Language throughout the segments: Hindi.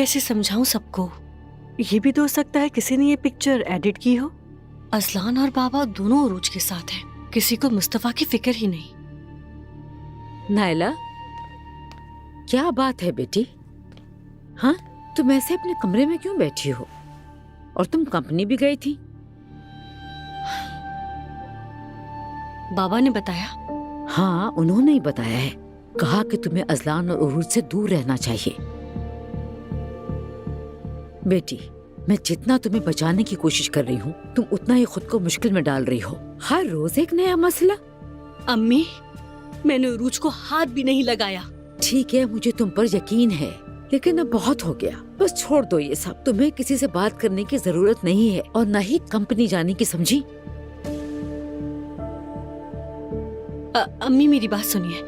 कैसे समझाऊं सबको? ये भी तो हो सकता है किसी ने ये पिक्चर एडिट की हो। असलान और बाबा दोनों उरूज के साथ हैं। किसी को मुस्तफा की फिक्र ही नहीं। नायला, क्या बात है बेटी? हाँ, तुम ऐसे अपने कमरे में क्यों बैठी हो? और तुम कंपनी भी गई थी? बाबा ने बताया। हाँ, उन्होंने ही बताया है। कहा कि तुम्हें अजलान और उरूज से दूर रहना चाहिए। बेटी, मैं जितना तुम्हें बचाने की कोशिश कर रही हूँ, तुम उतना ही खुद को मुश्किल में डाल रही हो। हर रोज एक नया मसला। अम्मी, मैंने उरूज को हाथ भी नहीं लगाया। ठीक है, मुझे तुम पर यकीन है, लेकिन अब बहुत हो गया। बस छोड़ दो ये सब। तुम्हें किसी से बात करने की जरूरत नहीं है और न ही कंपनी जाने की, समझी? अम्मी मेरी बात सुनिए।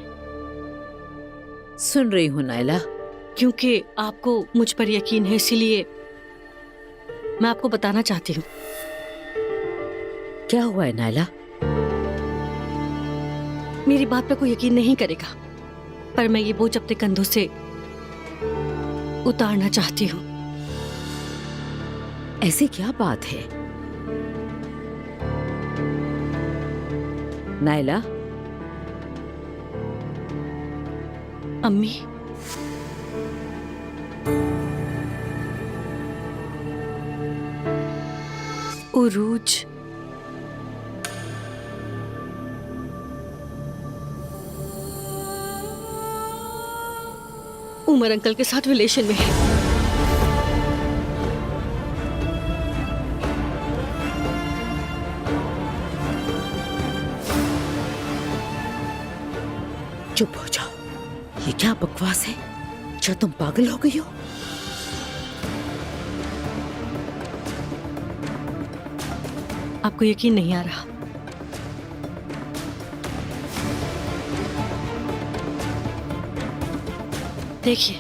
सुन रही हूँ नायला। क्योंकि आपको मुझ पर यकीन है, इसीलिए मैं आपको बताना चाहती हूँ। क्या हुआ है नायला? मेरी बात पे कोई यकीन नहीं करेगा, पर मैं ये बोझ अपने कंधों से उतारना चाहती हूँ। ऐसी क्या बात है नायला? अम्मी, उरूज उमर अंकल के साथ रिलेशन में है। चुप हो जाओ। ये क्या बकवास है? क्या तुम पागल हो गई हो? आपको यकीन नहीं आ रहा? देखिए,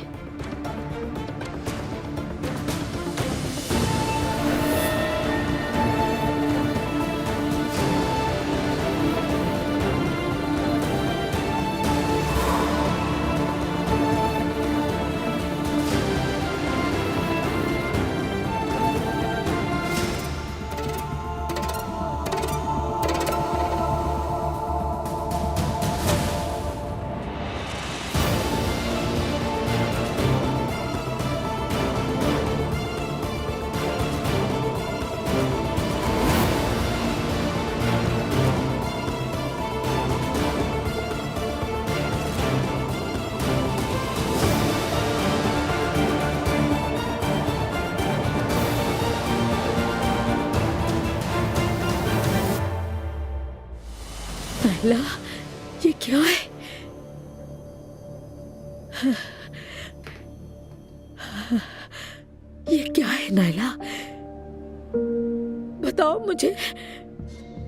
नायला, ये क्या है? ये क्या है नायला? बताओ मुझे,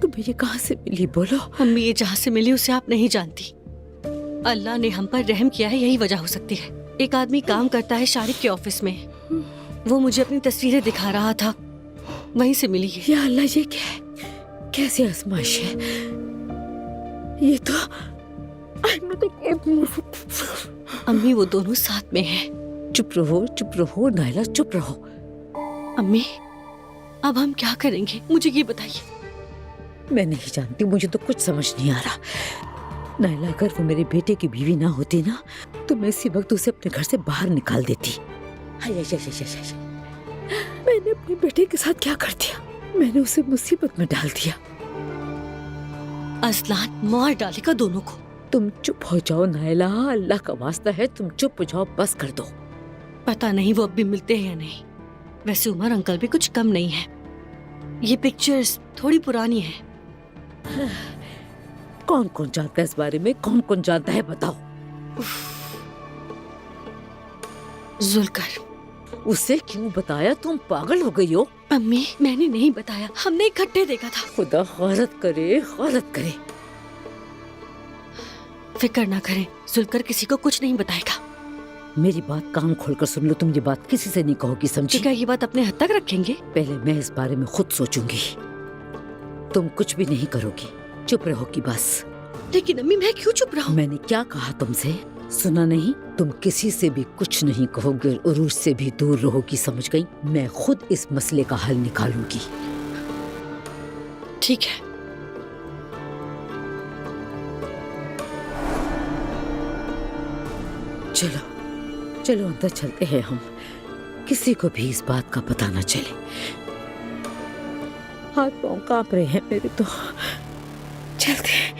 तुम्हें ये कहाँ से मिली? बोलो। अम्मी, ये जहाँ से मिली उसे आप नहीं जानती। अल्लाह ने हम पर रहम किया है, यही वजह हो सकती है। एक आदमी काम करता है शारिक के ऑफिस में। वो मुझे अपनी तस्वीरें दिखा रहा था, वहीं से मिली है। या अल्लाह, ये क्या है? कैसी आजमाइश है ये? तो अम्मी, वो दोनों साथ में हैं। चुप रहो, चुप रहो नायला, चुप रहो। अम्मी, अब हम क्या करेंगे, मुझे ये बताइए। मैं नहीं जानती, मुझे तो कुछ समझ नहीं आ रहा। नायला, अगर वो मेरे बेटे की बीवी ना होती ना, तो मैं इसी वक्त उसे अपने घर से बाहर निकाल देती। हाय, मैंने अपने बेटे के साथ क्या कर दिया? मैंने उसे मुसीबत में डाल दिया। असलान मार डालेगा दोनों को। तुम चुप हो जाओ नायला, अल्लाह का वास्ता है, तुम चुप हो जाओ, बस कर दो। पता नहीं वो अब भी मिलते हैं या नहीं। वैसे उमर अंकल भी कुछ कम नहीं है। ये पिक्चर्स थोड़ी पुरानी है। कौन कौन जानता है इस बारे में? कौन कौन जानता है, बताओ। जुल्कर। उसे क्यों बताया? तुम पागल हो गई हो? अम्मी, मैंने नहीं बताया, हमने इकट्ठे देखा था। खुदा गलत करे, गलत करे। फिक्र ना करें, जुल्कर किसी को कुछ नहीं बताएगा। मेरी बात कान खोलकर सुन लो, तुम ये बात किसी से नहीं कहोगी, समझी? क्या ये बात अपने हद तक रखेंगे? पहले मैं इस बारे में खुद सोचूंगी। तुम कुछ भी नहीं करोगी, चुप रहोगी बस। लेकिन अम्मी, मैं क्यों चुप रहूं? मैंने क्या कहा तुमसे? सुना नहीं, तुम किसी से भी कुछ नहीं कहोगे और उरूज से भी दूर रहोगी, समझ गई? मैं खुद इस मसले का हल निकालूंगी। ठीक है। चलो चलो अंदर चलते हैं हम, किसी को भी इस बात का पता न चले। हाथ पांव कांप रहे हैं मेरे तो। चलते हैं।